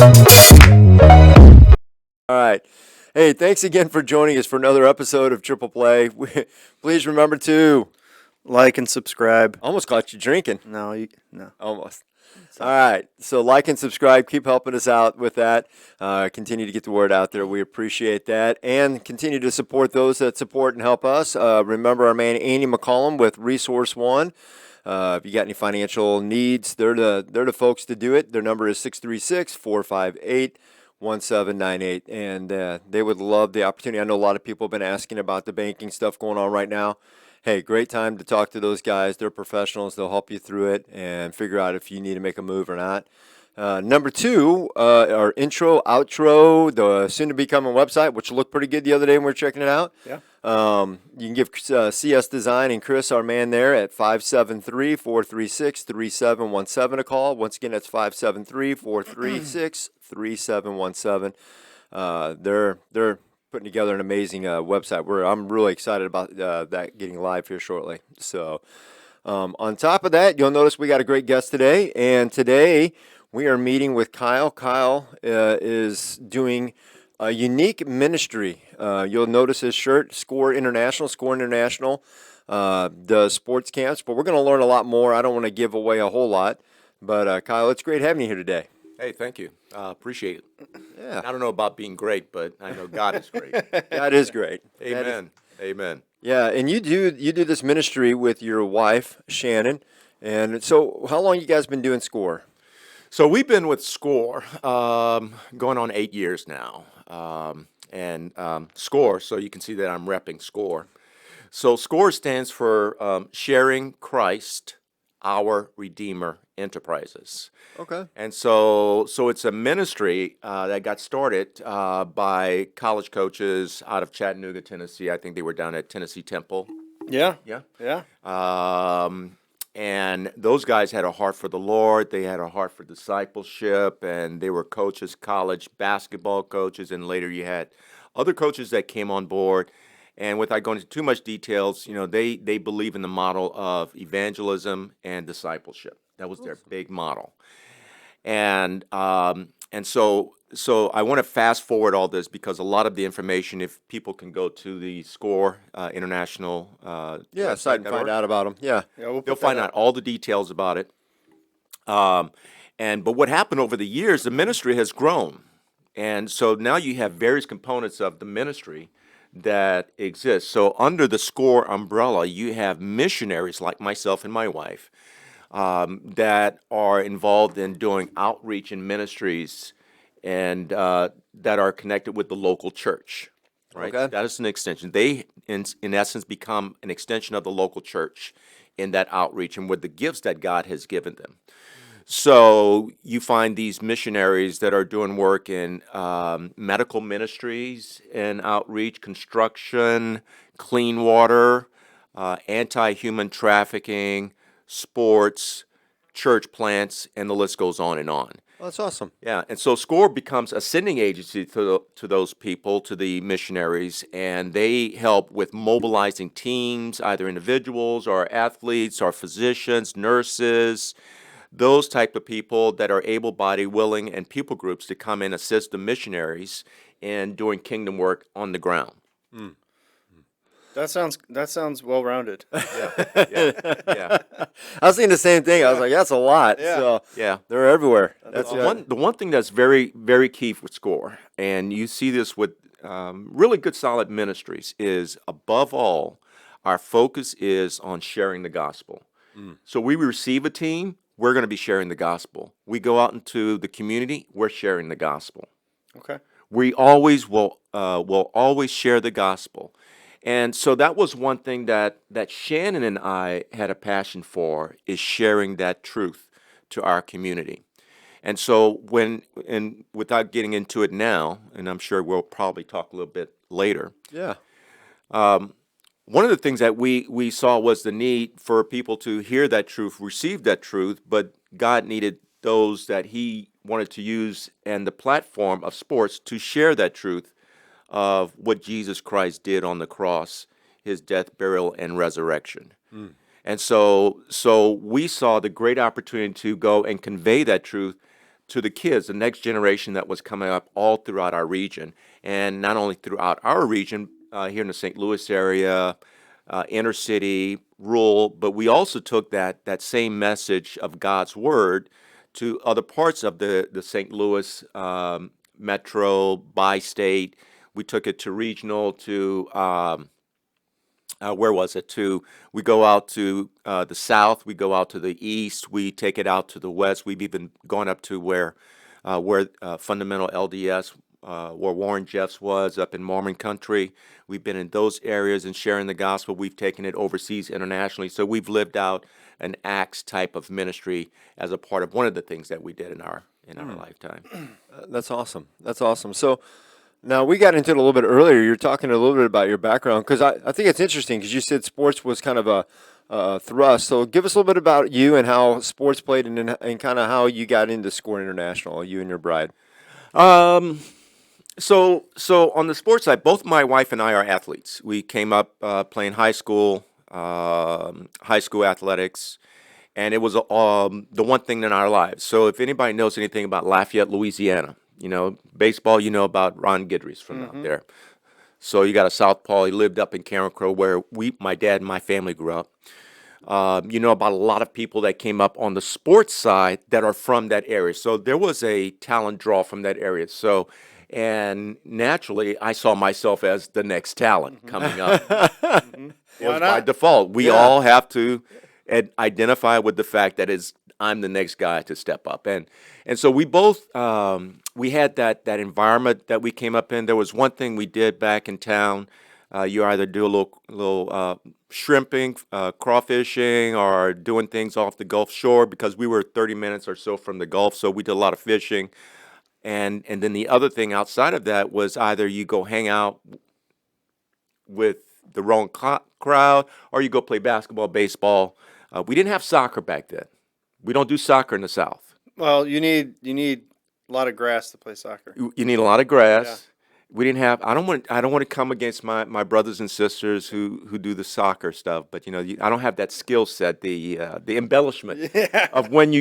All right. Hey, thanks again for joining us for another episode of Triple Play. Please remember to Like and subscribe. almost caught you drinking. No. Almost. All right. So like and subscribe. Keep helping us out with that. Continue to get the word out there. We appreciate that. And continue to support those that support and help us. Remember our man Andy McCollum with Resource One. If you got any financial needs, they're the folks to do it. Their number is 636-458-1798. And they would love the opportunity. I know a lot of people have been asking about the banking stuff going on right now. Hey, great time to talk to those guys. They're professionals. They'll help you through it and figure out if you need to make a move or not. Number two, our intro, outro, the soon-to-be-coming website, which looked pretty good the other day when we were checking it out. Yeah. You can give CS Design and Chris, our man there, at 573-436-3717 a call. Once again, that's 573-436-3717. They're putting together an amazing website. I'm really excited about that getting live here shortly. So on top of that, you'll notice we got a great guest today. And today we are meeting with Kyle. Kyle is doing a unique ministry. You'll notice his shirt, Score International. Score International does sports camps. But we're going to learn a lot more. I don't want to give away a whole lot. But Kyle, it's great having you here today. Hey, thank you. Appreciate it. Yeah. I don't know about being great, but I know God is great. God is great. Amen. Amen. Yeah, and you do this ministry with your wife, Shannon. And so how long you guys been doing Score? So we've been with SCORE going on 8 years now. SCORE, so you can see that I'm repping SCORE. So SCORE stands for Sharing Christ, Our Redeemer Enterprises. Okay. And so it's a ministry that got started by college coaches out of Chattanooga, Tennessee. I think they were down at Tennessee Temple. Yeah. Yeah. Yeah. And those guys had a heart for the Lord. They had a heart for discipleship, and they were coaches, college basketball coaches, and later you had other coaches that came on board. And without going into too much details, they believe in the model of evangelism and discipleship. That was their big model. And so I want to fast forward all this because a lot of the information, if people can go to the SCORE International Site and find out about them. Yeah. they'll find out all the details about it. But what happened over the years, the ministry has grown. And so now you have various components of the ministry that exist. So under the SCORE umbrella, you have missionaries like myself and my wife that are involved in doing outreach and ministries and that are connected with the local church, right? Okay. That is an extension. They, in essence, become an extension of the local church in that outreach and with the gifts that God has given them. So you find these missionaries that are doing work in medical ministries and outreach, construction, clean water, anti-human trafficking, sports, church plants, and the list goes on and on. Well, that's awesome. Yeah, and so SCORE becomes a sending agency to those people, to the missionaries, and they help with mobilizing teams, either individuals or athletes or physicians, nurses, those type of people that are able-bodied, willing, and people groups to come and assist the missionaries in doing kingdom work on the ground. That sounds well-rounded. Yeah. I was thinking the same thing. I was like, that's a lot. Yeah. So Yeah. they're everywhere. That's The one thing that's very, very key with SCORE, and you see this with really good, solid ministries, is above all, our focus is on sharing the gospel. So we receive a team, we're going to be sharing the gospel. We go out into the community, we're sharing the gospel. Okay. We always will always share the gospel. And so that was one thing that Shannon and I had a passion for, is sharing that truth to our community. And so without getting into it now, and I'm sure we'll probably talk a little bit later, Yeah. one of the things that we saw was the need for people to hear that truth, receive that truth, but God needed those that he wanted to use and the platform of sports to share that truth of what Jesus Christ did on the cross, his death, burial, and resurrection. And so we saw the great opportunity to go and convey that truth to the kids, the next generation that was coming up all throughout our region, and not only throughout our region here in the St. Louis area, inner city, rural, but we also took that same message of God's word to other parts of the St. Louis metro, bi-state. We took it to regional, to where was it? To we go out to the south, we go out to the east, we take it out to the west. We've even gone up to where fundamental LDS, where Warren Jeffs was up in Mormon country. We've been in those areas and sharing the gospel. We've taken it overseas internationally. So we've lived out an Acts type of ministry as a part of one of the things that we did in our lifetime. That's awesome. That's awesome. So now we got into it a little bit earlier. You're talking a little bit about your background because I think it's interesting because you said sports was kind of a thrust. So give us a little bit about you and how sports played and kind of how you got into Score International, you and your bride. So on the sports side, both my wife and I are athletes. We came up playing high school athletics, and it was the one thing in our lives. So if anybody knows anything about Lafayette, Louisiana, baseball, about Ron Guidry's from out there. So you got a southpaw. He lived up in Carencro where my dad and my family grew up. About a lot of people that came up on the sports side that are from that area. So there was a talent draw from that area. So, and naturally, I saw myself as the next talent coming up. It was by default. We all have to identify with the fact that I'm the next guy to step up. And so we both, we had that environment that we came up in. There was one thing we did back in town. You either do a little shrimping, crawfishing, or doing things off the Gulf Shore because we were 30 minutes or so from the Gulf, so we did a lot of fishing. And then the other thing outside of that was either you go hang out with the wrong crowd or you go play basketball, baseball. We didn't have soccer back then. We don't do soccer in the South. Well, you need a lot of grass to play soccer. You need a lot of grass. Yeah. We didn't have. I don't want to come against my brothers and sisters who do the soccer stuff, but I don't have that skill set. The embellishment of when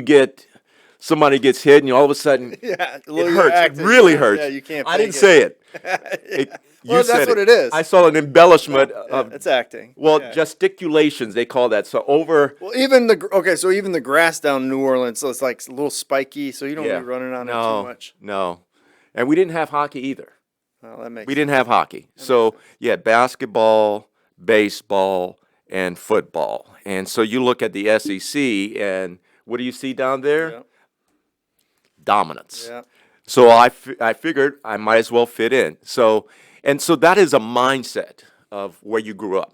somebody gets hit and all of a sudden it hurts. It really hurts. Yeah, you can't. I didn't say it. Well, that's what it is. I saw an embellishment of it's acting. Well, gesticulations they call that. So over. Well, even the grass down in New Orleans, so it's like a little spiky, so you don't be running on it too much. No, and we didn't have hockey either. Well, we didn't have hockey. So you had basketball, baseball, and football. And so you look at the SEC, and what do you see down there? Yeah. Dominance. Yeah. So I figured I might as well fit in. So that is a mindset of where you grew up,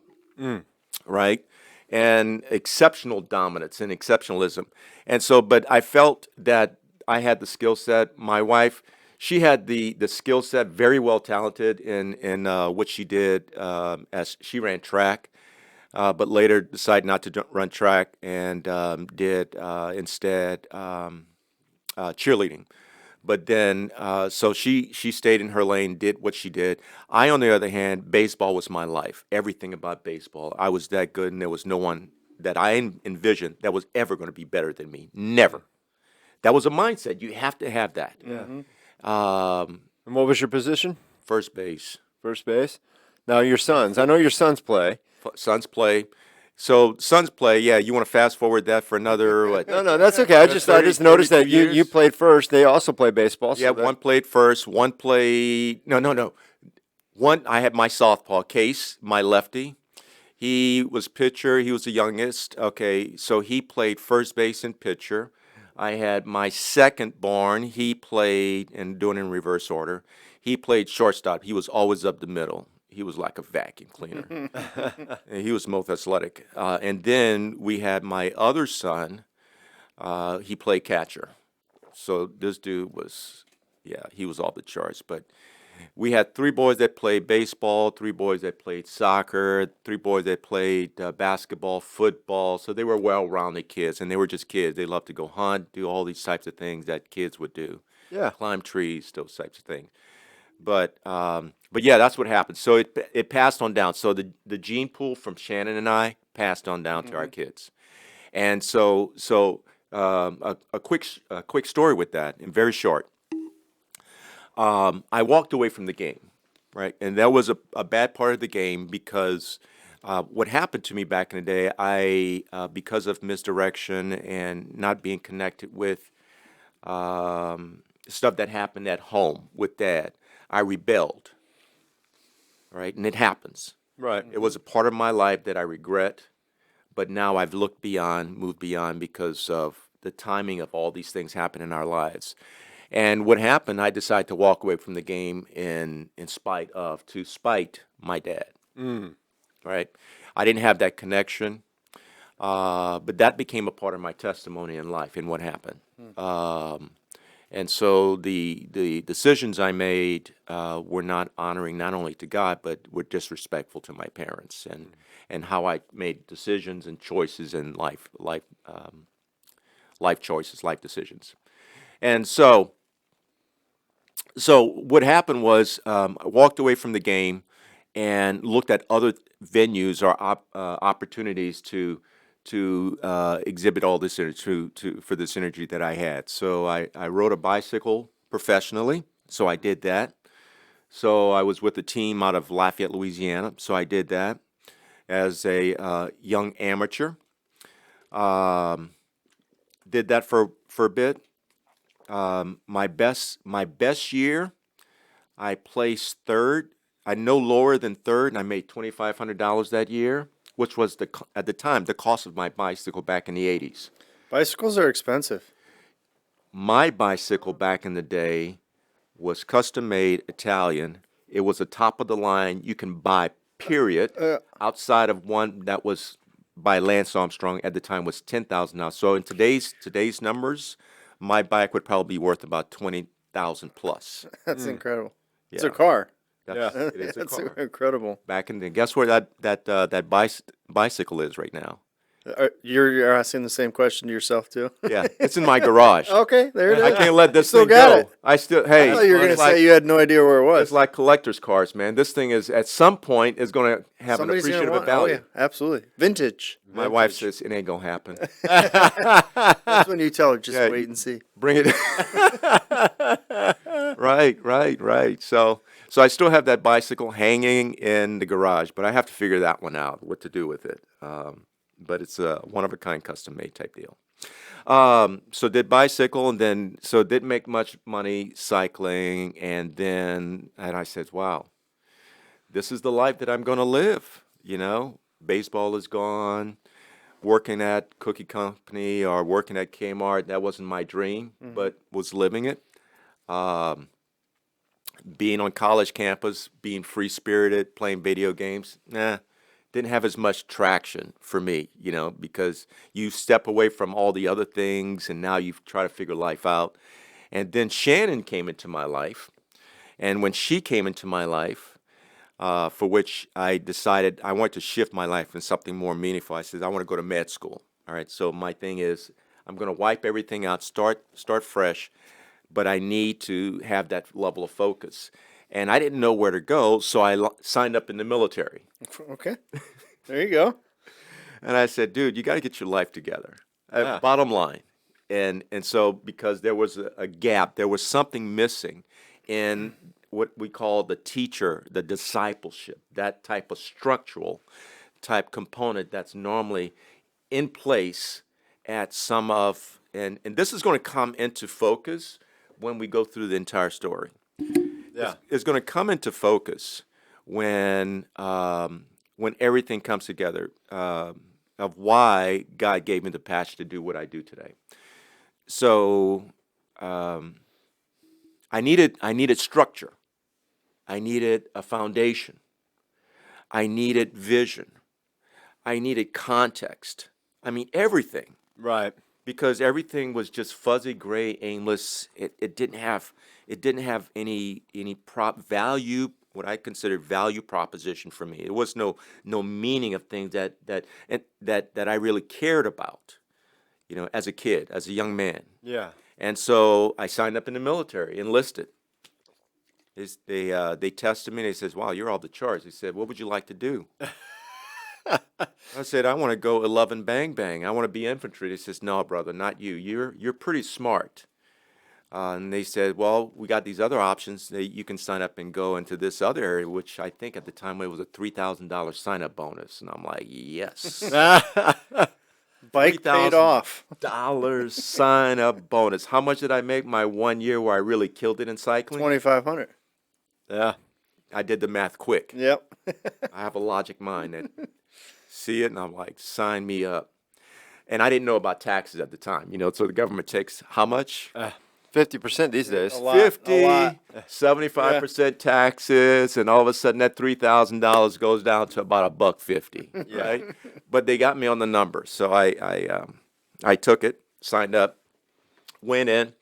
right? And exceptional dominance and exceptionalism. And so, but I felt that I had the skill set. My wife, she had the skill set, very well talented in what she did as she ran track, but later decided not to run track and did instead cheerleading. But then, so she stayed in her lane, did what she did. I, on the other hand, baseball was my life. Everything about baseball. I was that good, and there was no one that I envisioned that was ever going to be better than me. Never. That was a mindset. You have to have that. Yeah. And what was your position? First base. First base. Now your sons. I know your sons play. Sons play. So sons play. Yeah, you want to fast forward that for another? What? No, that's okay. I just noticed that you played first. They also play baseball. Yeah, one played first. One played. No. One. I had my southpaw, Case, my lefty. He was pitcher. He was the youngest. Okay, so he played first base and pitcher. I had my second born. He played, and doing it in reverse order, he played shortstop. He was always up the middle. He was like a vacuum cleaner. And he was most athletic. And then we had my other son. He played catcher. So this dude was, he was all the charts. But we had 3 boys that played baseball, 3 boys that played soccer, 3 boys that played basketball, football. So they were well-rounded kids, and they were just kids. They loved to go hunt, do all these types of things that kids would do. Yeah. Climb trees, those types of things. But yeah, that's what happened. So it passed on down. So the gene pool from Shannon and I passed on down to our kids. And so a quick story with that, and very short. I walked away from the game, right? And that was a bad part of the game because what happened to me back in the day, because of misdirection and not being connected with stuff that happened at home with dad, I rebelled, right? And it happens. Right. It was a part of my life that I regret, but now I've looked beyond, moved beyond because of the timing of all these things happen in our lives. And what happened, I decided to walk away from the game to spite my dad, right? I didn't have that connection, but that became a part of my testimony in life and what happened. And so the decisions I made were not honoring not only to God, but were disrespectful to my parents and how I made decisions and choices in life choices, life decisions. And so what happened was I walked away from the game and looked at other venues or opportunities to exhibit all this for this energy that I had. So I rode a bicycle professionally. So I did that. So I was with a team out of Lafayette, Louisiana. So I did that as a young amateur. Did that for a bit. My best year, I placed third. I no lower than third, and I made $2,500 that year, which was at the time the cost of my bicycle back in the '80s. Bicycles are expensive. My bicycle back in the day was custom made Italian. It was a top of the line you can buy, period, outside of one that was by Lance Armstrong at the time was $10,000. So in today's numbers, my bike would probably be worth about 20,000 plus. That's incredible. It's Yeah. a car. It is a That's car. incredible. Back in the guess where that bicycle is right now? You're asking the same question to yourself too. Yeah, it's in my garage. Okay, there it is. I can't let this Still thing got go. it. I still I hey. thought you were going to it's like, say you had no idea where it was. it's like collector's cars, man. This thing is at some point is going to have Somebody's an gonna appreciative want. Oh value. yeah, absolutely. Vintage. My wife says it ain't gonna happen. That's when you tell her, just Yeah. wait and see. Bring it. Right. So I still have that bicycle hanging in the garage, but I have to figure that one out, what to do with it. But it's a one of a kind, custom made type deal. So did bicycle, and then so didn't make much money cycling, and I said, wow, this is the life that I'm gonna live. Baseball is gone. Working at Cookie Company or working at Kmart, that wasn't my dream, but was living it. Being on college campus, being free spirited, playing video games, didn't have as much traction for me, because you step away from all the other things and now you try to figure life out. And then Shannon came into my life. And when she came into my life, for which I decided I wanted to shift my life in something more meaningful. I said, I want to go to med school. All right, so my thing is I'm going to wipe everything out, start fresh, but I need to have that level of focus. And I didn't know where to go, so I signed up in the military. Okay, there you go. And I said, dude, you got to get your life together. Yeah. Bottom line. And so because there was a gap, there was something missing in what we call the discipleship, that type of structural type component that's normally in place at and this is going to come into focus when we go through the entire story. Yeah. It's going to come into focus when everything comes together of why God gave me the passion to do what I do today. So I needed structure. I needed a foundation. I needed vision. I needed context. I mean everything, Right. because everything was just fuzzy, gray, aimless. It didn't have any value, what I considered value proposition for me. It was no meaning of things that I really cared about, as a kid, as a young man. Yeah. And so I signed up in the military, enlisted. They tested me. They says, "Wow, you're all the charts." They said, "What would you like to do?" I said, I want to go 11 bang bang. I want to be infantry. They says, no, brother, not you. You're pretty smart. And they said, well, we got these other options. You can sign up and go into this other area, which I think at the time it was a $3,000 sign-up bonus. And I'm like, yes. Bike paid off. $3,000 sign-up bonus. How much did I make my 1 year where I really killed it in cycling? 2,500. Yeah. I did the math quick. Yep. I have a logic mind that see it, and I'm like, sign me up. And I didn't know about taxes at the time, so the government takes how much? 50% these days. A lot. 50, A lot. 75% taxes, and all of a sudden that $3,000 goes down to about $1.50, right? But they got me on the number, so I took it, signed up, went in,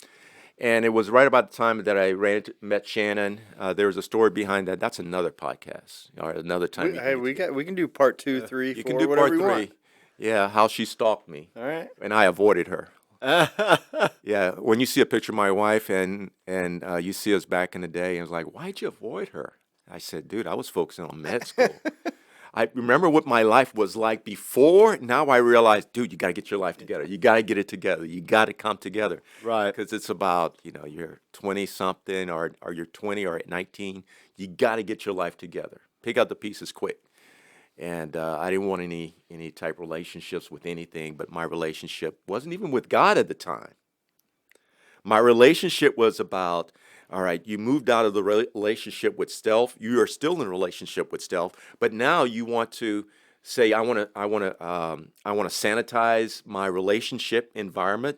and it was right about the time that I met Shannon. There was a story behind that. That's another podcast, or another time. We can do part 2, 3, 4, you can do whatever part you 3. want. Yeah, how she stalked me. All right. And I avoided her. Yeah, when you see a picture of my wife and you see us back in the day, and it's like, why'd you avoid her? I said, dude, I was focusing on med school. I remember what my life was like before. Now I realize, dude, you got to get your life together. You got to get it together. You got to come together. Right. Because it's about, you're 20-something or you're 20 or 19. You got to get your life together. Pick out the pieces quick. And I didn't want any type relationships with anything, but my relationship wasn't even with God at the time. My relationship was about, all right, you moved out of the relationship with self. You are still in a relationship with self, but now you want to say, I want to sanitize my relationship environment,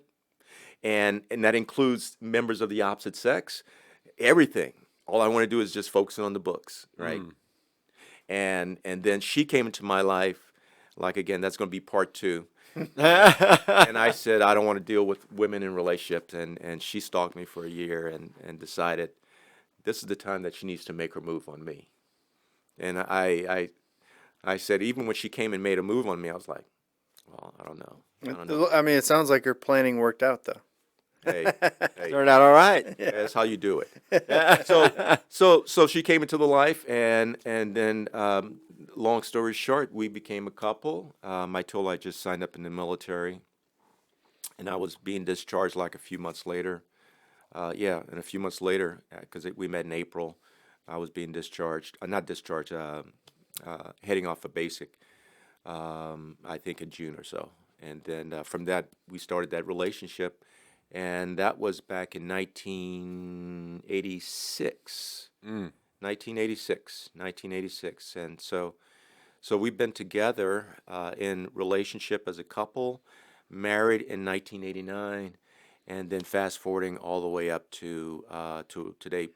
and that includes members of the opposite sex, everything. All I want to do is just focus on the books, right? And then she came into my life, like, again, that's going to be part 2. And I said, I don't want to deal with women in relationships. And she stalked me for a year and decided this is the time that she needs to make her move on me. And I said, even when she came and made a move on me, I was like, well, I don't know. I mean, it sounds like your planning worked out, though. Hey, Turned out all right. that's how you do it. So she came into the life, and then long story short, we became a couple. I told her I just signed up in the military, and I was being discharged like a few months later. And a few months later, because we met in April, I was being discharged. Not discharged, heading off a basic, I think in June or so. And then from that, we started that relationship. And that was back in 1986. 1986. And so we've been together in relationship as a couple, married in 1989, and then fast forwarding all the way up to today,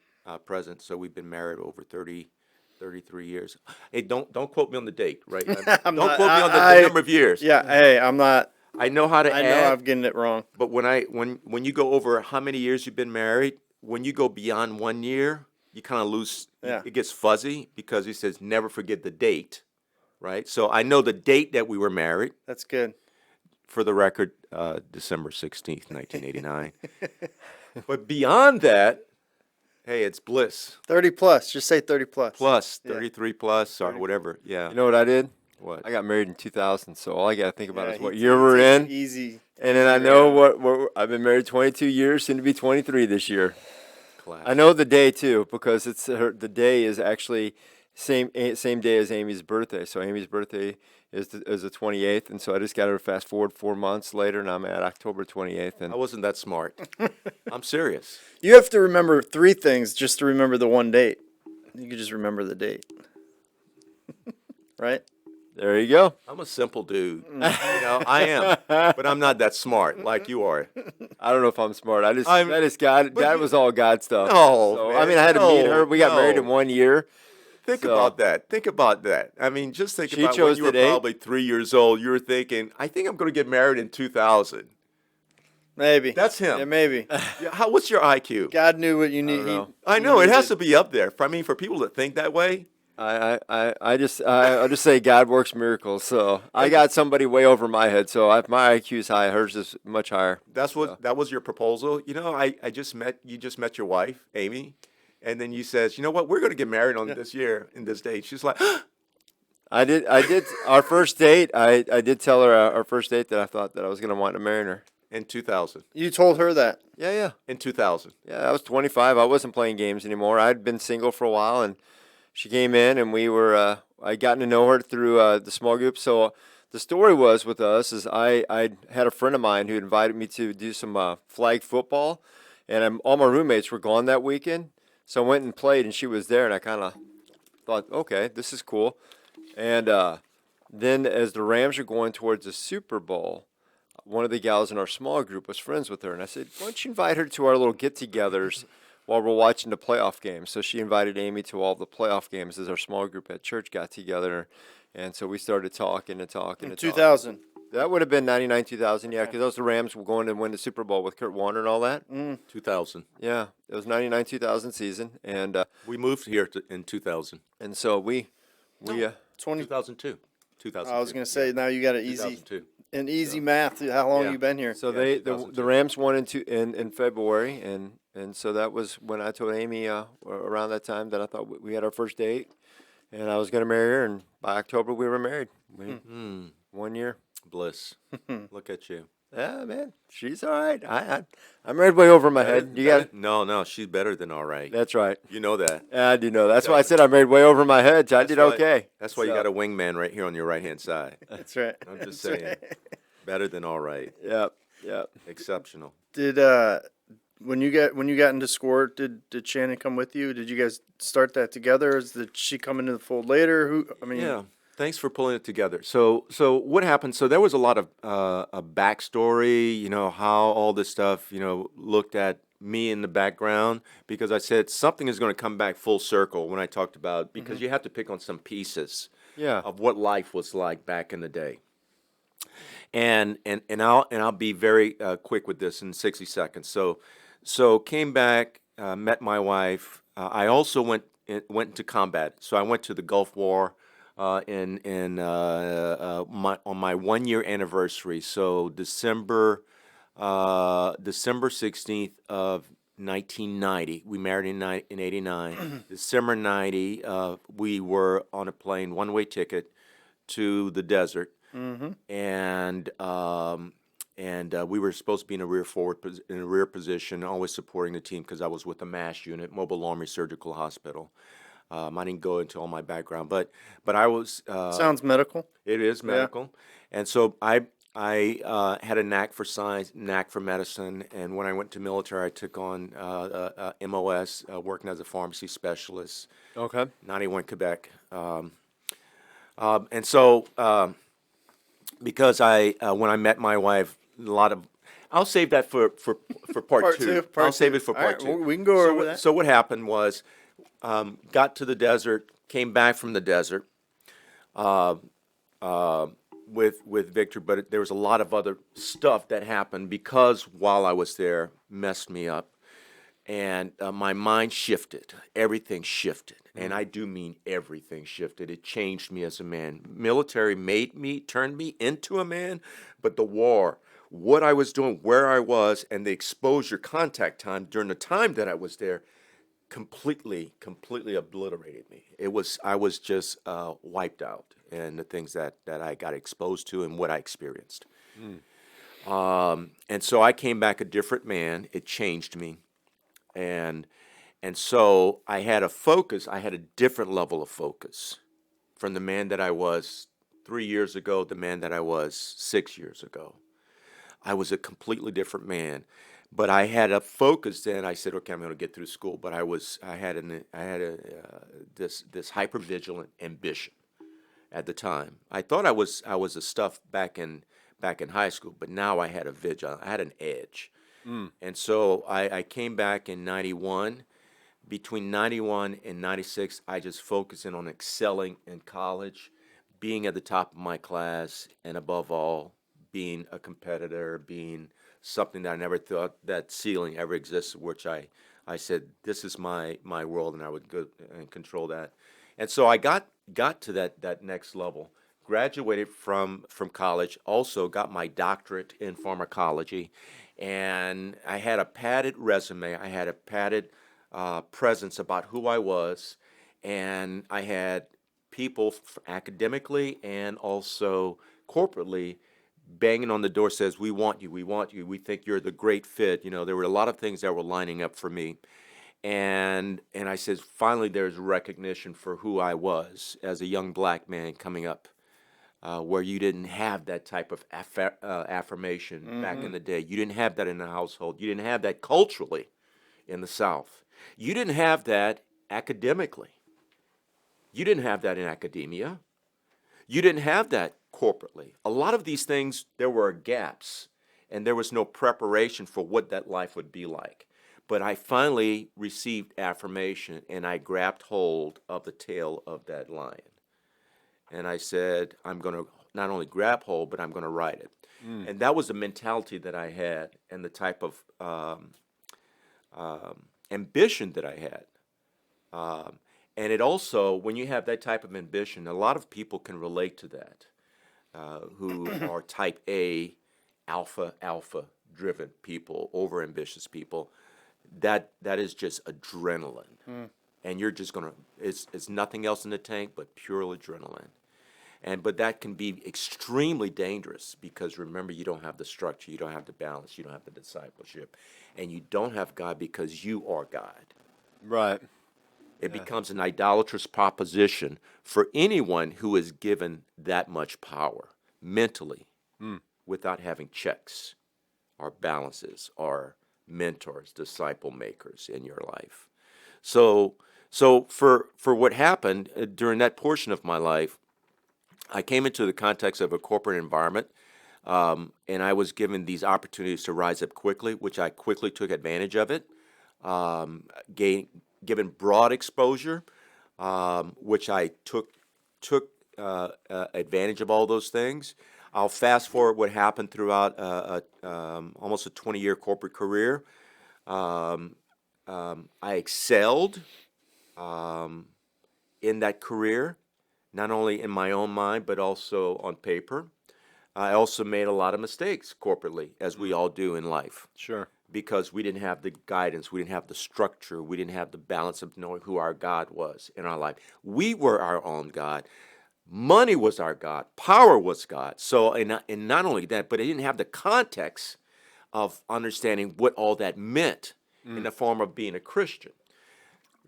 present. So we've been married over 33 years. Hey, don't quote me on the date, right? Don't quote me on the number of years. Yeah, hey, I'm not. I know how to I add. know I'm getting it wrong. But when you go over how many years you've been married, when you go beyond 1 year, you kind of lose. Yeah. It gets fuzzy because he says never forget the date, right? So I know the date that we were married. That's good. For the record, December 16th, 1989. But beyond that, hey, it's bliss. 30 plus. Just say 30 plus. Plus, 33 plus or whatever. Yeah. You know what I did? What? I got married in 2000, so all I got to think about Yeah, is what he year we're in. Easy. And then I know what I've been married 22 years, soon to be 23 this year. Class. I know the day too because the day is actually same day as Amy's birthday. So Amy's birthday is the 28th, and so I just got to fast forward 4 months later, and I'm at October 28th. And I wasn't that smart. I'm serious. You have to remember 3 things just to remember the one date. You can just remember the date. Right? there you go. I'm a simple dude. I am, but I'm not that smart like you are. I don't know if I'm smart. That is God. That was all God stuff. No, So, man, I mean, I had to meet her. We got married in no. 1 year. Think So- about that. Think about that. I mean, just think She about when chose you were the date. probably 3 years old. You were thinking, I think I'm going to get married in 2000. Maybe. That's him. Yeah, maybe. Yeah, what's your IQ? God knew what you need. don't know. I know it has to be up there. I mean, for people that think that way. I just say God works miracles. So I got somebody way over my head. So if my IQ is high, hers is much higher. That was your proposal. I just met your wife, Amy, and then you says, you know what, we're going to get married on this year in this date. She's like, I did. I did. Our first date. I did tell her our first date that I thought that I was gonna want to marry her. In 2000. You told her that. Yeah, yeah, In 2000. yeah. I was 25. I wasn't playing games anymore. I'd been single for a while, and she came in, and we were. I gotten to know her through the small group. So the story was with us is I had a friend of mine who invited me to do some flag football, and all my roommates were gone that weekend. So I went and played, and she was there, and I kind of thought, okay, this is cool. And then as the Rams were going towards the Super Bowl, one of the gals in our small group was friends with her, and I said, "Why don't you invite her to our little get-togethers while we're watching the playoff games?" So she invited Amy to all the playoff games as our small group at church got together, and so we started talking and talking In and 2000. That would have been 99, 2000, yeah, because those the Rams were going to win the Super Bowl with Kurt Warner and all that. 2000. Yeah, it was 99, 2000 season, and We moved here in 2000. so we 20. 2002. 2002. I was gonna say now you got an easy math. How long Yeah. you been here? So Yeah, the 2002. Rams won in February, and so that was when I told Amy around that time that I thought we had our first date, and I was going to marry her, and by October we were married. 1 year. Bliss. Look at you. Yeah, man, she's all right. I married way over my head. You got No, she's better than all right. That's right. You know that. I do know. That's why I said I married way over my head. I did why- okay. That's why you So- got a wingman right here on your right hand side. That's right. I'm just That's saying. right. Better than all right. Yep. Yep. Exceptional. Did when you got into Score, did Shannon come with you? Did you guys start that together? Did she come into the fold later? Yeah. Thanks for pulling it together. So what happened? So there was a lot of a backstory, how all this stuff, looked at me in the background, because I said something is going to come back full circle when I talked about, because you have to pick on some pieces Yeah. of what life was like back in the day. And I'll be very quick with this in 60 seconds. So came back, met my wife. I also went into combat. So I went to the Gulf War on my 1 year anniversary. So December 16th of 1990. We married in 89. December 90, we were on a plane, one-way ticket to the desert. And we were supposed to be in a rear position, always supporting the team, because I was with the MASH unit, Mobile Army Surgical Hospital. I didn't go into all my background, but I was. Sounds medical. It is medical, and so I had a knack for science, knack for medicine, and when I went to military, I took on MOS, working as a pharmacy specialist. Okay. 91 Quebec, and so. Because when I met my wife, a lot of, I'll save that for part two. I'll save it for part two. We can go over that. So what happened was, got to the desert, came back from the desert, with Victor, but there was a lot of other stuff that happened because while I was there, messed me up. And my mind shifted. Everything shifted. And I do mean everything shifted. It changed me as a man. Military turned me into a man, but the war, what I was doing, where I was, and the exposure contact time during the time that I was there completely obliterated me. I was just wiped out, and the things that I got exposed to and what I experienced. And so I came back a different man. It changed me. And so I had a focus. I had a different level of focus from the man that I was 3 years ago, the man that I was 6 years ago. I was a completely different man, but I had a focus. Then I said, okay, I'm going to get through school. But I had this hypervigilant ambition at the time. I thought I was a stuff back in high school, but now I had I had an edge. And so I came back in 91. Between 91 and 96, I just focused in on excelling in college, being at the top of my class, and above all, being a competitor, being something that I never thought that ceiling ever existed, which I said, this is my world, and I would go and control that. And so I got to that next level. Graduated from college, also got my doctorate in pharmacology, and I had a padded resume. I had a padded presence about who I was, and I had people academically and also corporately banging on the door says, we want you, we think you're the great fit. There were a lot of things that were lining up for me. And I said, finally, there's recognition for who I was as a young black man coming up, where you didn't have that type of affirmation back in the day. You didn't have that in the household. You didn't have that culturally in the South. You didn't have that academically. You didn't have that in academia. You didn't have that corporately. A lot of these things, there were gaps, and there was no preparation for what that life would be like. But I finally received affirmation, and I grabbed hold of the tail of that lion. And I said, I'm going to not only grab hold, but I'm going to ride it. And that was the mentality that I had and the type of ambition that I had. And it also, when you have that type of ambition, a lot of people can relate to that, who are type A, alpha driven people, over ambitious people. That is just adrenaline. And you're just going to, it's nothing else in the tank but pure adrenaline. But that can be extremely dangerous because remember, you don't have the structure, you don't have the balance, you don't have the discipleship, and you don't have God because you are God. Right. It becomes an idolatrous proposition for anyone who is given that much power mentally without having checks or balances or mentors, disciple makers in your life. So for what happened during that portion of my life, I came into the context of a corporate environment, and I was given these opportunities to rise up quickly, which I quickly took advantage of it. Given broad exposure, which I took advantage of all those things. I'll fast forward what happened throughout almost a 20-year corporate career. I excelled in that career, not only in my own mind, but also on paper. I also made a lot of mistakes corporately, as we all do in life. Sure. Because we didn't have the guidance, we didn't have the structure, we didn't have the balance of knowing who our God was in our life. We were our own God. Money was our God. Power was God. So, and not only that, but it didn't have the context of understanding what all that meant in the form of being a Christian.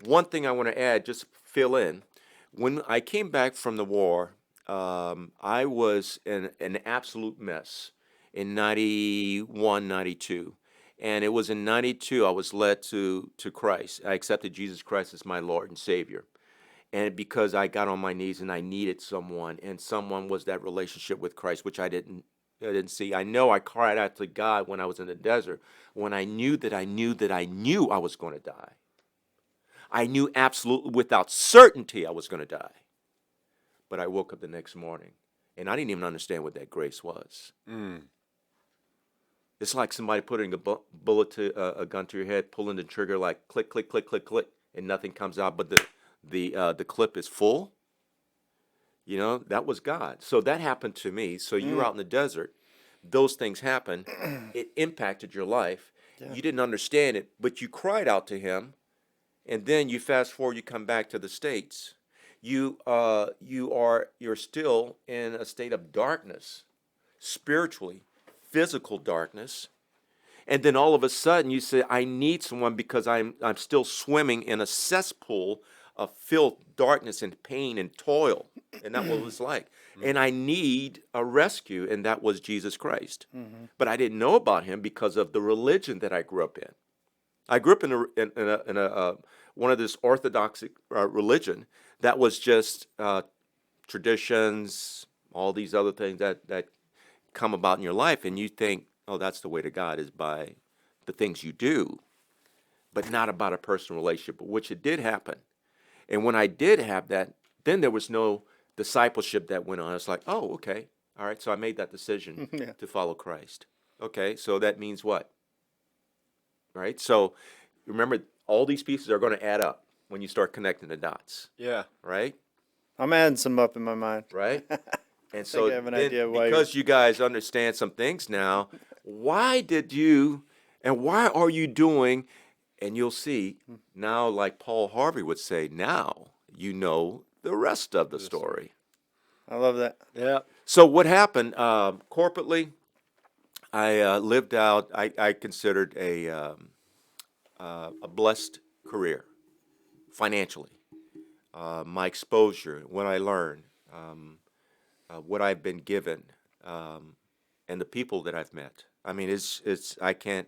One thing I want to add, just fill in, when I came back from the war, I was in an absolute mess in 91, 92. And it was in 92 I was led to Christ. I accepted Jesus Christ as my Lord and Savior. And because I got on my knees and I needed someone, and someone was that relationship with Christ, which I didn't see. I know I cried out to God when I was in the desert, when I knew that I knew I was going to die. I knew absolutely without certainty I was going to die. But I woke up the next morning, and I didn't even understand what that grace was. It's like somebody putting a a gun to your head, pulling the trigger, like click, click, click, click, click, and nothing comes out, but the clip is full. That was God. So that happened to me. So you were out in the desert. Those things happened. It impacted your life. Yeah. You didn't understand it, but you cried out to Him, and then you fast forward. You come back to the States. You're still in a state of darkness, spiritually. Physical darkness, and then all of a sudden you say, I need someone because I'm still swimming in a cesspool of filth, darkness, and pain and toil, and that's what it was like. And I need a rescue, and that was Jesus Christ. But I didn't know about Him because of the religion that I grew up in. I grew up in a one of this Orthodox religion that was just traditions, all these other things that come about in your life, and you think, oh, that's the way to God, is by the things you do, but not about a personal relationship, which it did happen. And when I did have that, then there was no discipleship that went on. It's like, oh, okay, all right, so I made that decision to follow Christ. Okay, so that means what? Right? So remember, all these pieces are going to add up when you start connecting the dots. Yeah. Right? I'm adding some up in my mind. Right? And so I have an idea why because you guys understand some things now, why are you doing, and you'll see now, like Paul Harvey would say, now you know the rest of the story. I love that. Yeah. So what happened corporately? I lived out. I considered a blessed career financially. My exposure, what I learned, what I've been given, and the people that I've met. I mean, it's I can't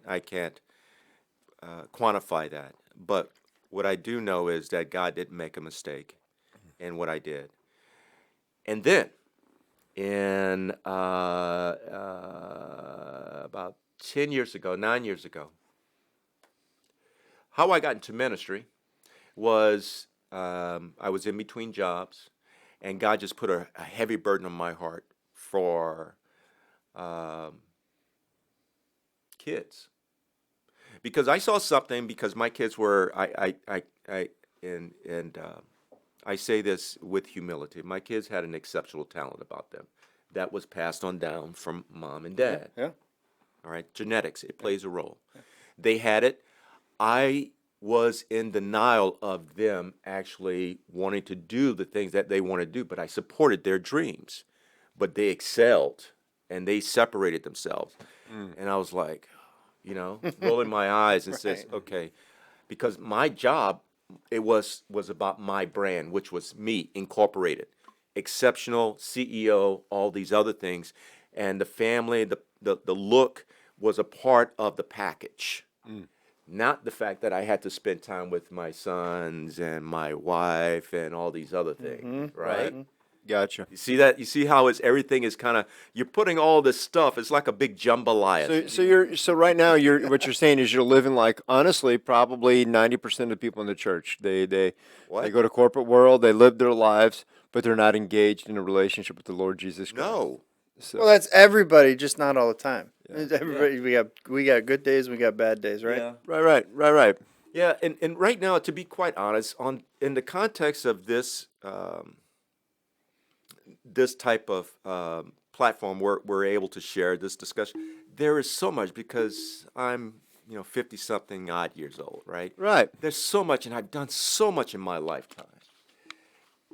quantify that. But what I do know is that God didn't make a mistake in what I did. And then in about 10 years ago, 9 years ago, how I got into ministry was I was in between jobs, and God just put a heavy burden on my heart for kids. Because I saw something, because my kids were, and I say this with humility. My kids had an exceptional talent about them that was passed on down from mom and dad. Yeah. All right, genetics, it plays a role. They had it. I was in denial of them actually wanting to do the things that they want to do, but I supported their dreams. But they excelled and they separated themselves. And I was like, rolling my eyes and says, okay, because my job, it was about my brand, which was me incorporated, exceptional CEO, all these other things, and the family, the look was a part of the package, not the fact that I had to spend time with my sons and my wife and all these other things, right? Gotcha. You see that? You see how everything is kind of, you're putting all this stuff. It's like a big jambalaya. So right now what you're saying is you're living like, honestly, probably 90% of the people in the church. They What? go to corporate world, they live their lives, but they're not engaged in a relationship with the Lord Jesus Christ. No. So, Well, that's everybody, just not all the time. Everybody, we got good days, we got bad days, right? right. Yeah, and right now, to be quite honest, in the context of this this type of platform where we're able to share this discussion, there is so much, because I'm 50 something odd years old, right? Right. There's so much, and I've done so much in my lifetime.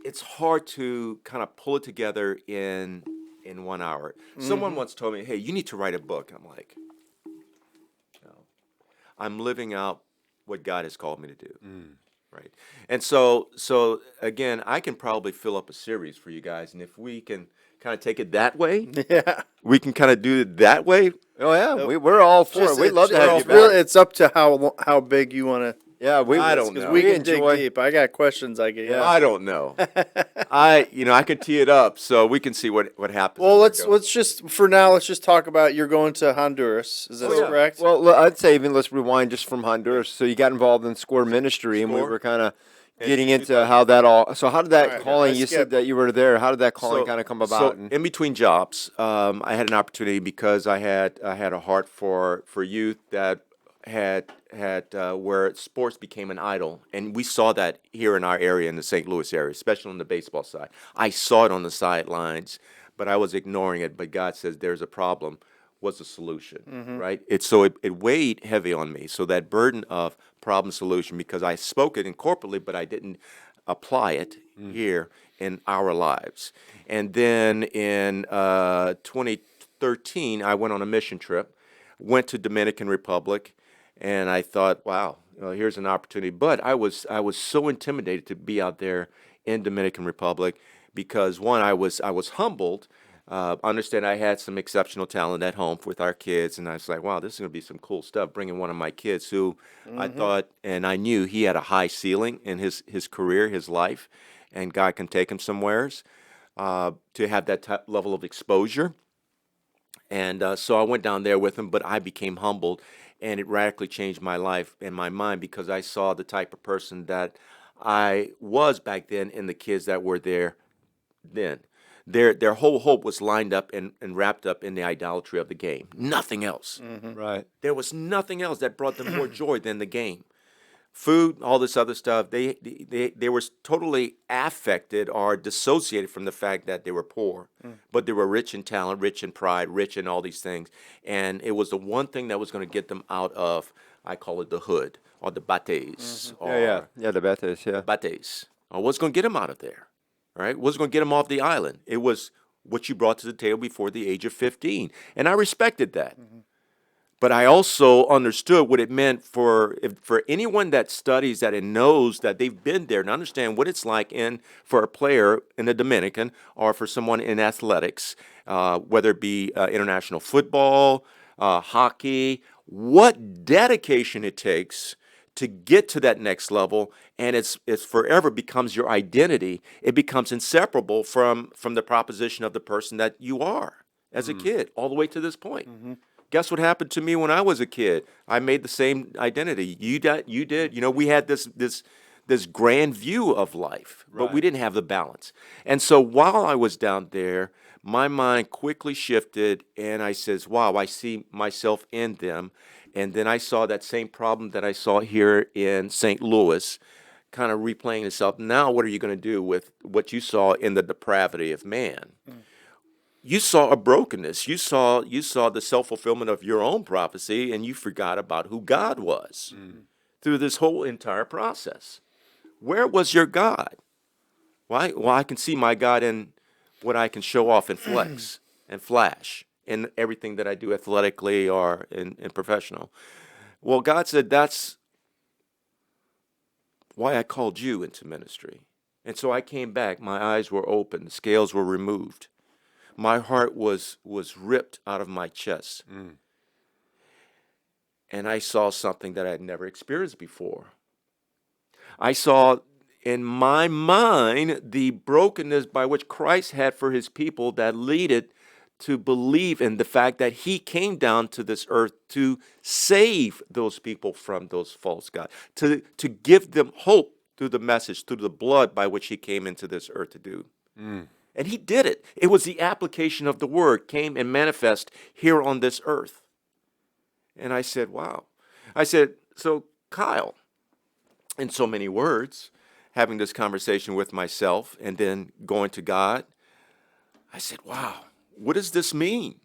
It's hard to kind of pull it together in 1 hour. Someone once told me, "Hey, you need to write a book." I'm like, no, I'm living out what God has called me to do. Right. And so again, I can probably fill up a series for you guys, and if we can kind of take it that way, Yeah. we can kind of do it that way. Oh yeah, we're all for it. We'd love to have you back. Really, it's up to how big you want to. Yeah, I don't Because know. we can enjoy. dig deep. I got questions I get. I don't know. I could tee it up so we can see what happens. Well, as it goes. let's just for now. Let's just talk about you're going to Honduras. Is that correct? Well, I'd say even let's rewind just from Honduras. So you got involved in Score Ministry, and we Score. were kind of getting into how that all. So how did that All right, calling? let's You skip. said that you were there. How did that calling So- kind of come So about? in between jobs, I had an opportunity, because I had a heart for youth that had where sports became an idol, and we saw that here in our area, in the St. Louis area, especially on the baseball side. I saw it on the sidelines, but I was ignoring it. But God says there's a problem. What's the solution, right? It weighed heavy on me. So that burden of problem solution, because I spoke it in corporately, but I didn't apply it here in our lives. And then in 2013, I went on a mission trip, went to Dominican Republic, and I thought, wow, here's an opportunity. But I was so intimidated to be out there in Dominican Republic, because one, I was humbled. Understand I had some exceptional talent at home with our kids, and I was like, wow, this is going to be some cool stuff. Bringing one of my kids who I thought and I knew he had a high ceiling in his career, his life, and God can take him somewheres to have that level of exposure. And so I went down there with him, but I became humbled, and it radically changed my life and my mind, because I saw the type of person that I was back then and the kids that were there then. Their whole hope was lined up and wrapped up in the idolatry of the game. Nothing else. Right. There was nothing else that brought them more joy than the game. Food, all this other stuff, they were totally affected or dissociated from the fact that they were poor, but they were rich in talent, rich in pride, rich in all these things. And it was the one thing that was going to get them out of, I call it the hood, or the bates, or Yeah, the Bethesda. Yeah. bates, or what's going to get them out of there. All right, what's going to get him off the island? It was what you brought to the table before the age of 15, and I respected that. But I also understood what it meant for anyone that studies that and knows that they've been there and understand what it's like for a player in the Dominican or for someone in athletics, whether it be international football, hockey, what dedication it takes to get to that next level, and it's forever becomes your identity. It becomes inseparable from the proposition of the person that you are as a kid, all the way to this point. Guess what happened to me when I was a kid? I made the same identity. You did. You know, we had this grand view of life, but we Right. didn't have the balance. And so while I was down there, my mind quickly shifted, and I says, "Wow, I see myself in them." And then I saw that same problem that I saw here in St. Louis, kind of replaying itself. Now, what are you going to do with what you saw in the depravity of man? You saw a brokenness. You saw the self-fulfillment of your own prophecy, and you forgot about who God was through this whole entire process. Where was your God? Well, I can see my God in what I can show off and flex and flash in everything that I do athletically or in professional. Well, God said that's why I called you into ministry. And so I came back. My eyes were open. The scales were removed. My heart was ripped out of my chest. And I saw something that I had never experienced before. I saw in my mind the brokenness by which Christ had for his people that leaded to believe in the fact that he came down to this earth to save those people from those false gods, to give them hope through the message, through the blood by which he came into this earth to do. And he did it. It was the application of the word came and manifest here on this earth. And I said, wow. I said, so Kyle, in so many words, having this conversation with myself and then going to God, I said, wow, what does this mean?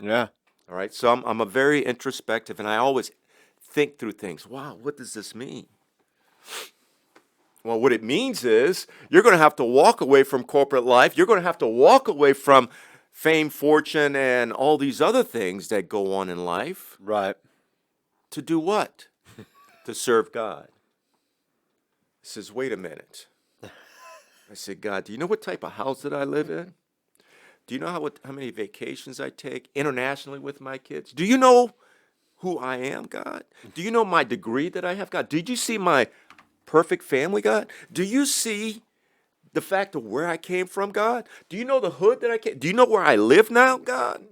Yeah. All right. So I'm a very introspective, and I always think through things. Wow, what does this mean? Well, what it means is you're going to have to walk away from corporate life. You're going to have to walk away from fame, fortune, and all these other things that go on in life Right. to do what? To serve God. He says, wait a minute. I said, God, do you know what type of house that I live in? Do you know how many vacations I take internationally with my kids? Do you know who I am, God? Do you know my degree that I have, God? Did you see my perfect family, God? Do you see the fact of where I came from, God? Do you know the hood that I came? Do you know where I live now, God?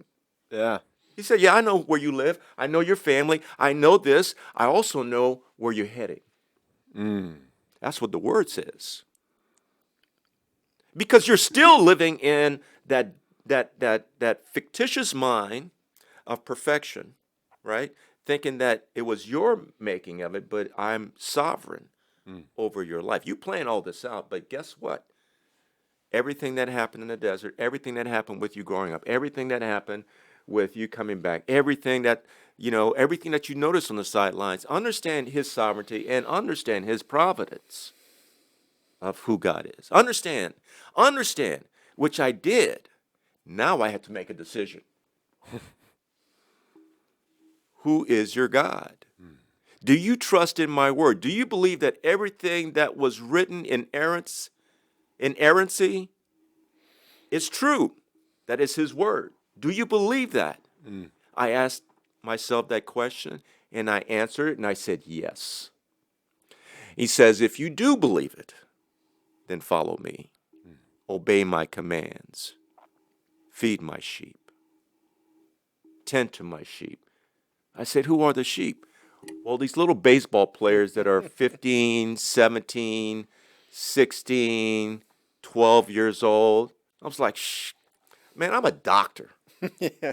Yeah. He said, yeah, I know where you live. I know your family. I know this. I also know where you're heading. That's what the word says. Because you're still living in that fictitious mind of perfection, right? Thinking that it was your making of it, but I'm sovereign over your life. You plan all this out, but guess what? Everything that happened in the desert, everything that happened with you growing up, everything that happened with you coming back, everything that you notice on the sidelines, understand his sovereignty and understand his providence of who God is. Understand, which I did. Now I have to make a decision. Who is your God? Do you trust in my word? Do you believe that everything that was written in inerrancy is true? That is his word. Do you believe that? I asked myself that question and I answered it and I said yes. He says, if you do believe it, then follow me. Obey my commands. Feed my sheep. Tend to my sheep. I said, who are the sheep? Well, these little baseball players that are 15, 17, 16, 12 years old. I was like, shh, man, I'm a doctor. Yeah.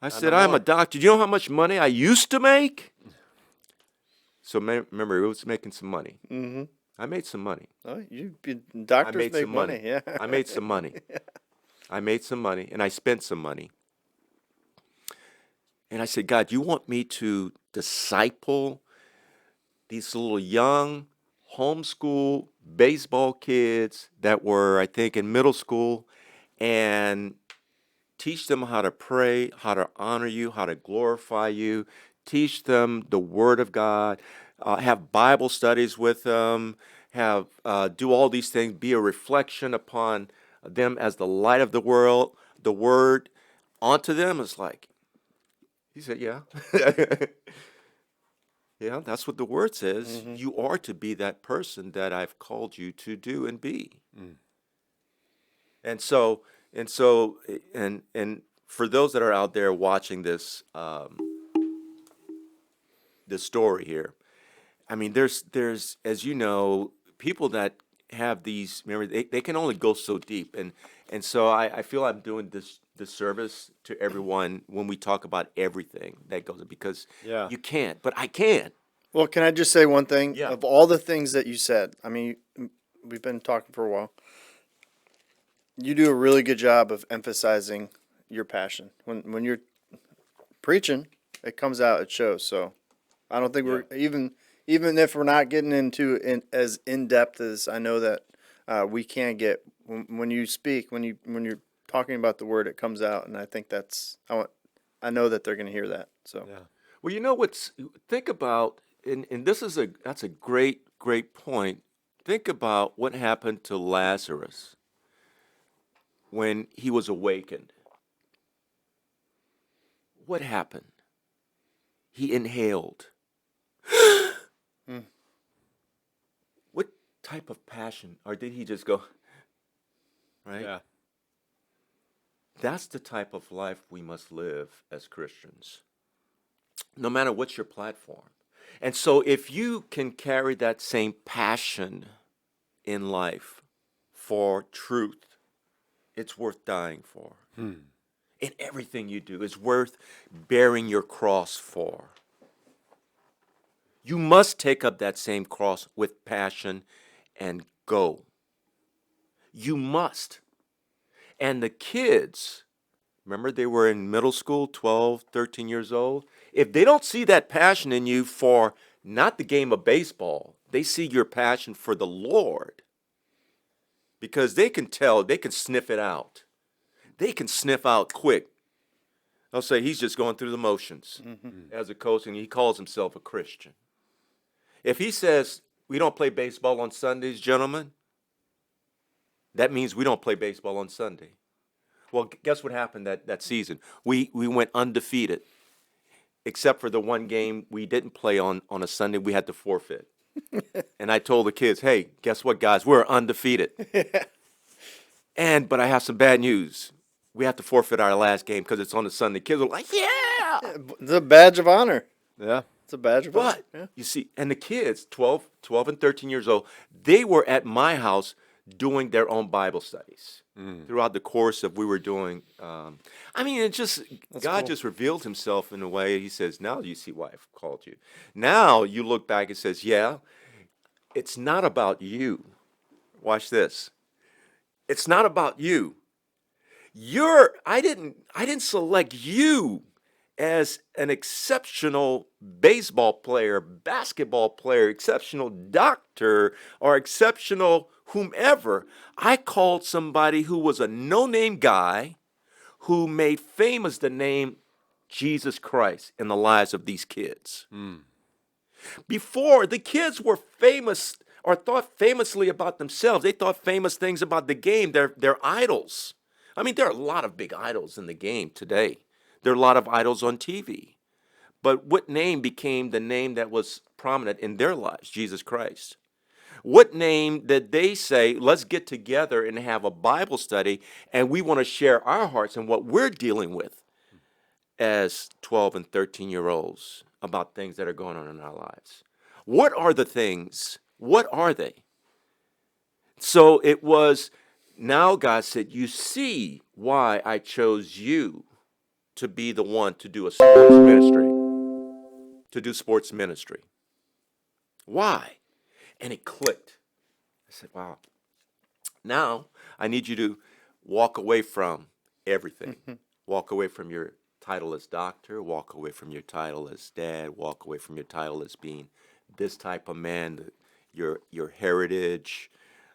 I said, I'm a doctor. Do you know how much money I used to make? So remember, it was making some money. Mm-hmm. I made some money. Oh, I doctors made make some money. money. Yeah. I made some money. I made some money, and I spent some money. And I said, God, you want me to disciple these little young, homeschool baseball kids that were, I think, in middle school, and teach them how to pray, how to honor you, how to glorify you, teach them the Word of God, have Bible studies with them, have do all these things, be a reflection upon them as the light of the world, the Word onto them. It's like, he said, yeah. Yeah, that's what the Word says. Mm-hmm. You are to be that person that I've called you to do and be. Mm. And so, and for those that are out there watching this story here, I mean, there's as you know, people that have these memories, they can only go so deep, and so I feel I'm doing this service to everyone when we talk about everything that goes, because Yeah. you can't, but I can. Well, can I just say one thing? Yeah. Of all the things that you said, I mean, we've been talking for a while. You do a really good job of emphasizing your passion. When you're preaching, it comes out, it shows. So I don't think we're even if we're not getting into as in depth as I know that we can get when you speak, when you're talking about the word, it comes out, and I think I know that they're going to hear that. So Yeah. Well, you know think about, and that's a great point. Think about what happened to Lazarus when he was awakened. What happened? He inhaled. Mm. What type of passion? Or did he just go, right? Yeah. That's the type of life we must live as Christians, no matter what's your platform. And so if you can carry that same passion in life for truth, it's worth dying for. Hmm. In everything you do, it's worth bearing your cross for. You must take up that same cross with passion and go. You must. And the kids, remember they were in middle school, 12, 13 years old? If they don't see that passion in you for not the game of baseball, they see your passion for the Lord. Because they can tell, they can sniff it out. They can sniff out quick. They'll say he's just going through the motions as a coach, and he calls himself a Christian. If he says we don't play baseball on Sundays, gentlemen, that means we don't play baseball on Sunday. Well, guess what happened that season? We went undefeated, except for the one game we didn't play on a Sunday. We had to forfeit. And I told the kids, hey, guess what, guys? We're undefeated. But I have some bad news. We have to forfeit our last game because it's on a Sunday. Kids were like, yeah! it's a badge of honor. Yeah. It's a badge of honor. But, Yeah. you see, and the kids, 12 and 13 years old, they were at my house doing their own Bible studies throughout the course of we were doing. I mean, it just, God cool. just revealed himself in a way. He says, now you see why I've called you. Now you look back and says, yeah, it's not about you. Watch this. It's not about you. I didn't select you as an exceptional baseball player, basketball player, exceptional doctor, or exceptional whomever. I called somebody who was a no-name guy who made famous the name Jesus Christ in the lives of these kids. Before, the kids were famous or thought famously about themselves. They thought famous things about the game, their idols. I mean, there are a lot of big idols in the game today. There are a lot of idols on TV. But what name became the name that was prominent in their lives? Jesus Christ. What name did they say, let's get together and have a Bible study, and we want to share our hearts and what we're dealing with as 12 and 13-year-olds about things that are going on in our lives? What are the things? What are they? So it was, now God said, you see why I chose you to be the one to do a sports ministry, to do sports ministry. Why? And it clicked. I said, wow. Now I need you to walk away from everything. Walk away from your title as doctor, walk away from your title as dad, walk away from your title as being this type of man, your heritage,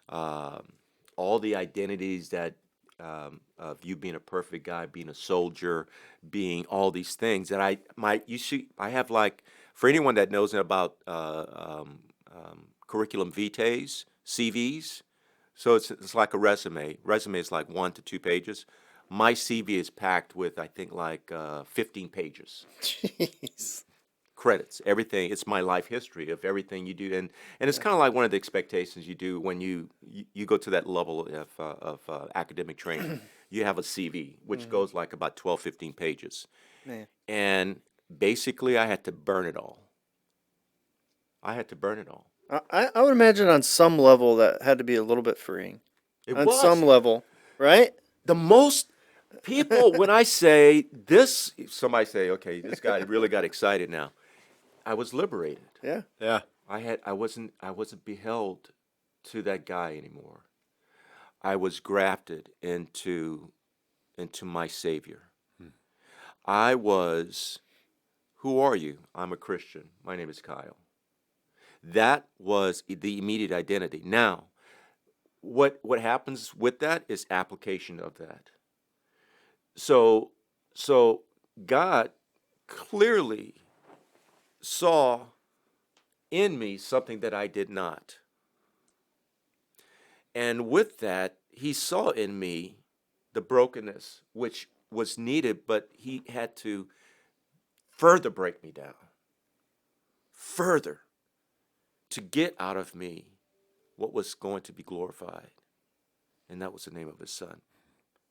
all the identities that of you being a perfect guy, being a soldier, being all these things that you see I have like for anyone that knows about curriculum vitae, CVs. So it's like a resume. Resume is like 1 to 2 pages. My CV is packed with I think like 15 pages. Jeez. Credits, everything. It's my life history of everything you do, and it's kind of like one of the expectations you do when you go to that level of academic training. You have a CV, which goes like about 12, 15 pages, Man. and basically I had to burn it all. I had to burn it all. I would imagine on some level that had to be a little bit freeing. It On was some level, right? the most people when I say this, somebody say, okay, this guy really got excited now. I was liberated. Yeah. Yeah. I wasn't beheld to that guy anymore. I was grafted into my Savior. I was, who are you? I'm a Christian. My name is Kyle. That was the immediate identity. Now, what happens with that is application of that. So God clearly saw in me something that I did not. And with that, he saw in me the brokenness which was needed, but he had to further break me down, further to get out of me what was going to be glorified. And that was the name of his son.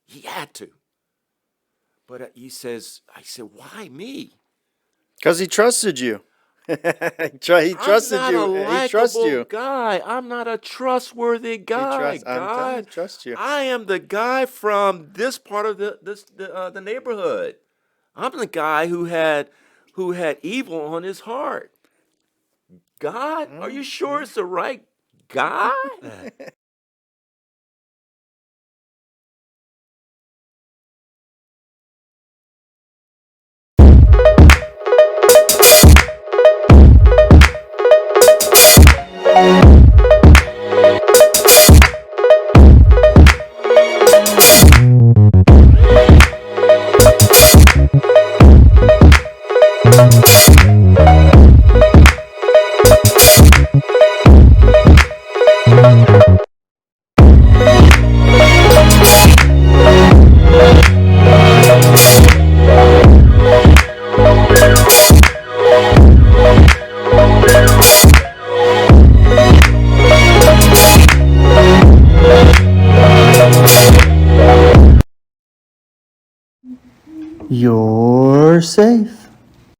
He had to. But I said, why me? Because he trusted you. He trusted I'm not you. a He trusts likable you. guy. I'm not a trustworthy guy. I'm telling you, God, he trusts you. I am the guy from this part of the neighborhood. I'm the guy who had evil on his heart. God, are you sure it's the right guy? You're safe.